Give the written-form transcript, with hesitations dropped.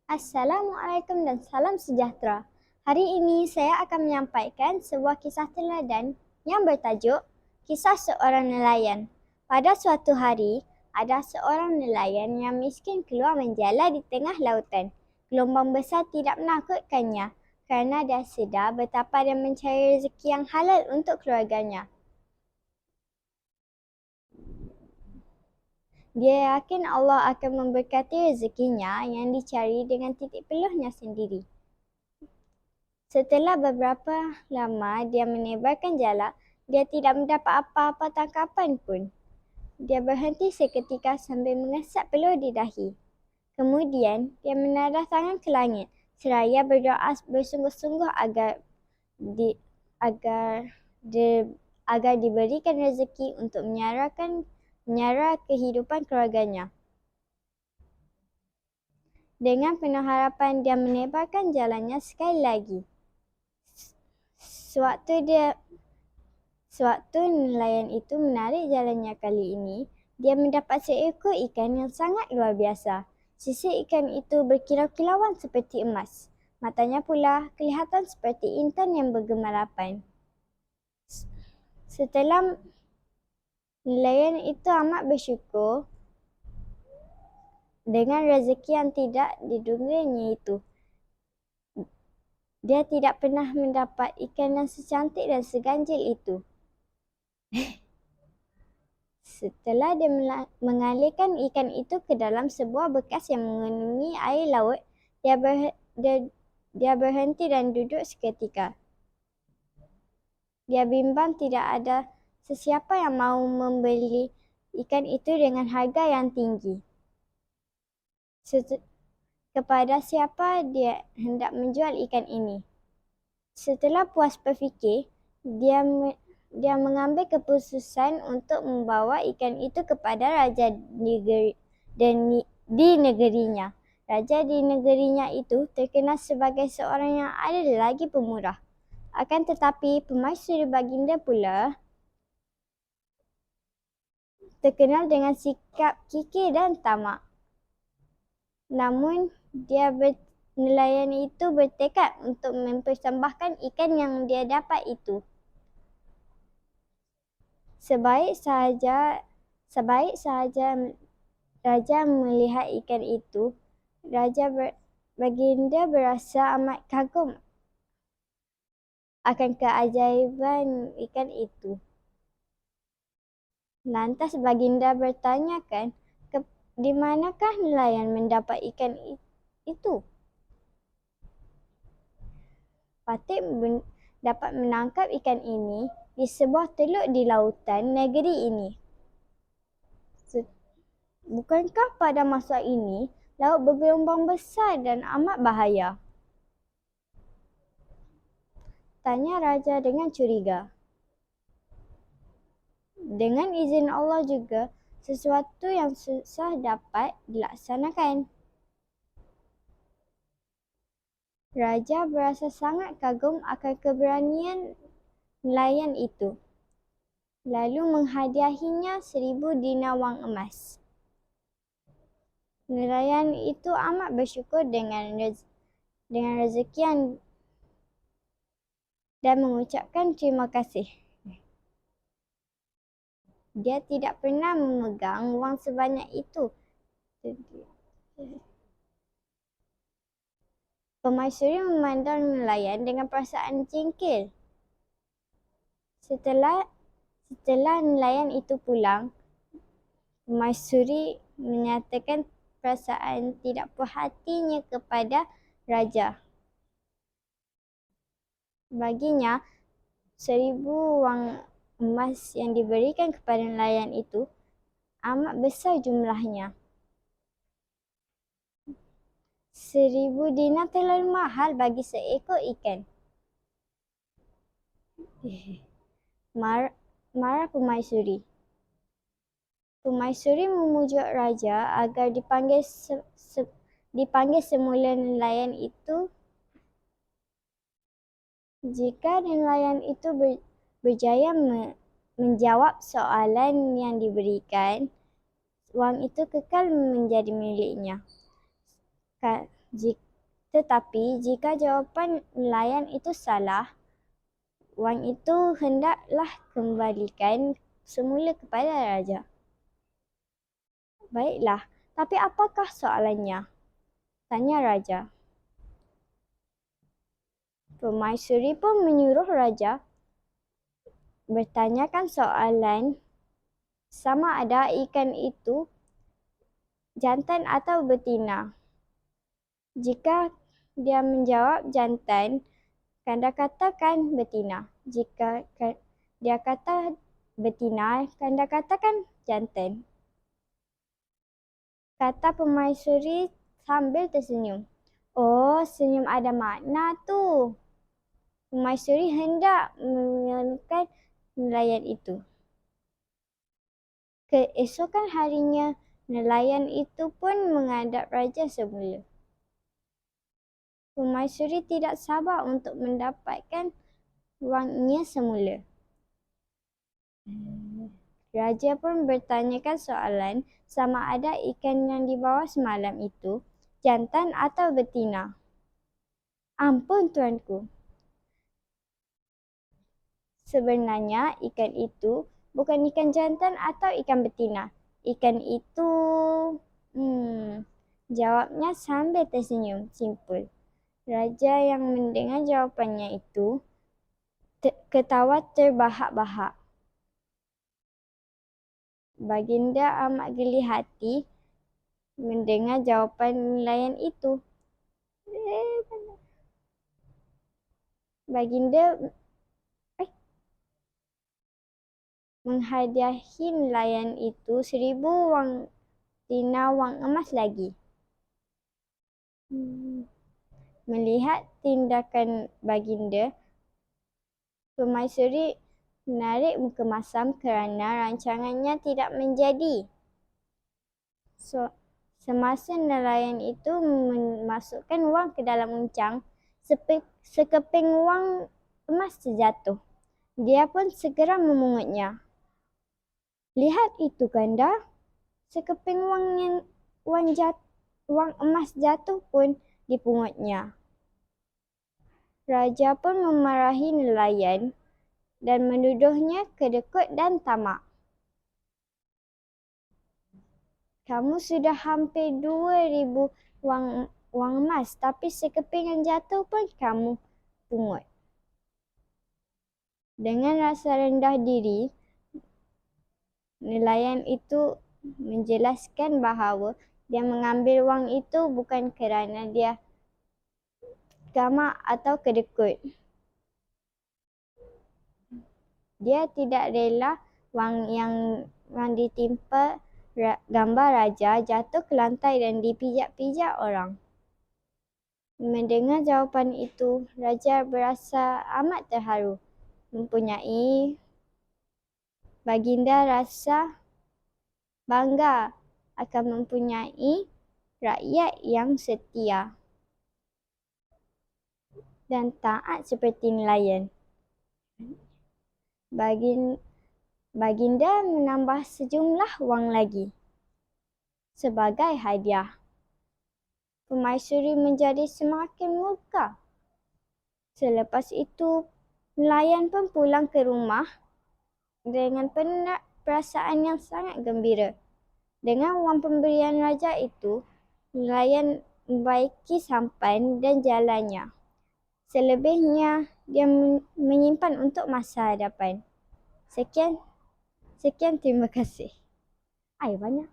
Assalamualaikum dan salam sejahtera. Hari ini saya akan menyampaikan sebuah kisah teladan yang bertajuk Kisah Seorang Nelayan. Pada suatu hari, ada seorang nelayan yang miskin keluar menjala di tengah lautan. Gelombang besar tidak menakutkannya kerana dia sedar betapa dia mencari rezeki yang halal untuk keluarganya. Dia yakin Allah akan memberkati rezekinya yang dicari dengan titik peluhnya sendiri. Setelah beberapa lama dia menebarkan jala, dia tidak mendapat apa-apa tangkapan pun. Dia berhenti seketika sambil mengesap peluh di dahi. Kemudian, dia menadah tangan ke langit seraya berdoa bersungguh-sungguh agar diberikan rezeki untuk menyara kehidupan keluarganya. Dengan penuh harapan, dia menebarkan jalannya sekali lagi. Sewaktu nelayan itu menarik jalannya kali ini, dia mendapat seekor ikan yang sangat luar biasa. Sisir ikan itu berkilau-kilauan seperti emas. Matanya pula kelihatan seperti intan yang bergemarapan. Setelah nelayan itu amat bersyukur dengan rezeki yang tidak didunganya itu. Dia tidak pernah mendapat ikan yang secantik dan seganjil itu. Setelah dia mengalirkan ikan itu ke dalam sebuah bekas yang mengenungi air laut, dia berhenti dan duduk seketika. Dia bimbang tidak ada sesiapa yang mahu membeli ikan itu dengan harga yang tinggi. Kepada siapa dia hendak menjual ikan ini? Setelah puas berfikir, dia mengambil keputusan untuk membawa ikan itu kepada raja di negerinya. Raja di negerinya itu terkenal sebagai seorang yang ada lagi pemurah. Akan tetapi, permaisuri baginda pula terkenal dengan sikap kikir dan tamak. Namun, nelayan itu bertekad untuk mempersembahkan ikan yang dia dapat itu. Sebaik sahaja raja melihat ikan itu, baginda berasa amat kagum akan keajaiban ikan itu. Lantas baginda bertanyakan, di manakah nelayan mendapat ikan itu? Patut dapat menangkap ikan ini di sebuah teluk di lautan negeri ini. Bukankah pada masa ini laut bergelombang besar dan amat bahaya? Tanya raja dengan curiga. Dengan izin Allah juga, sesuatu yang susah dapat dilaksanakan. Raja berasa sangat kagum akan keberanian nelayan itu, lalu menghadiahinya 1000 dinar wang emas. Nelayan itu amat bersyukur dengan rezeki dan mengucapkan terima kasih. Dia tidak pernah memegang wang sebanyak itu. Permaisuri memandang nelayan dengan perasaan jengkel. Setelah nelayan itu pulang, permaisuri menyatakan perasaan tidak puas hatinya kepada raja. Baginya, 1000 wang emas yang diberikan kepada nelayan itu amat besar jumlahnya. 1000 dinar terlalu mahal bagi seekor ikan. Marah permaisuri. Permaisuri memujuk raja agar dipanggil semula nelayan itu. Jika nelayan itu berjaya menjawab soalan yang diberikan, wang itu kekal menjadi miliknya. Tetapi jika jawapan nelayan itu salah, wang itu hendaklah kembalikan semula kepada raja. Baiklah, tapi apakah soalannya? Tanya raja. Permaisuri pun menyuruh raja bertanyakan soalan sama ada ikan itu jantan atau betina. Jika dia menjawab jantan, kanda katakan betina. Jika dia kata betina, kanda katakan jantan. Kata permaisuri sambil tersenyum. Oh, senyum ada makna tu. Permaisuri hendak mengeluarkan nelayan itu. Keesokan harinya, nelayan itu pun menghadap raja semula. Permaisuri tidak sabar untuk mendapatkan wangnya semula. Raja pun bertanyakan soalan sama ada ikan yang dibawa semalam itu jantan atau betina. Ampun tuanku. Sebenarnya ikan itu bukan ikan jantan atau ikan betina. Ikan itu... Jawabnya sambil tersenyum simpul. Raja yang mendengar jawapannya itu ketawa terbahak-bahak. Baginda amat geli hati mendengar jawapan nelayan itu. Baginda menghadiahi nelayan itu 1,000 wang dinar wang emas lagi. Melihat tindakan baginda, permaisuri menarik muka masam kerana rancangannya tidak menjadi. Semasa nelayan itu memasukkan wang ke dalam uncang, sekeping wang emas terjatuh. Dia pun segera memungutnya. Lihat itu kanda, sekeping wang emas jatuh pun dipungutnya. Raja pun memarahi nelayan dan menuduhnya kedekut dan tamak. Kamu sudah hampir 2,000 wang emas, tapi sekeping yang jatuh pun kamu pungut. Dengan rasa rendah diri, nelayan itu menjelaskan bahawa dia mengambil wang itu bukan kerana dia tamak atau kedekut. Dia tidak rela wang yang ditimpa gambar raja jatuh ke lantai dan dipijak-pijak orang. Mendengar jawapan itu, raja berasa amat terharu. Baginda rasa bangga akan mempunyai rakyat yang setia dan taat seperti nelayan. Baginda menambah sejumlah wang lagi sebagai hadiah. Permaisuri menjadi semakin murka. Selepas itu, nelayan pun pulang ke rumah dengan perasaan yang sangat gembira. Dengan wang pemberian raja itu, nelayan membaiki sampan dan jalannya. Selebihnya, dia menyimpan untuk masa hadapan. Sekian, terima kasih. Banyak.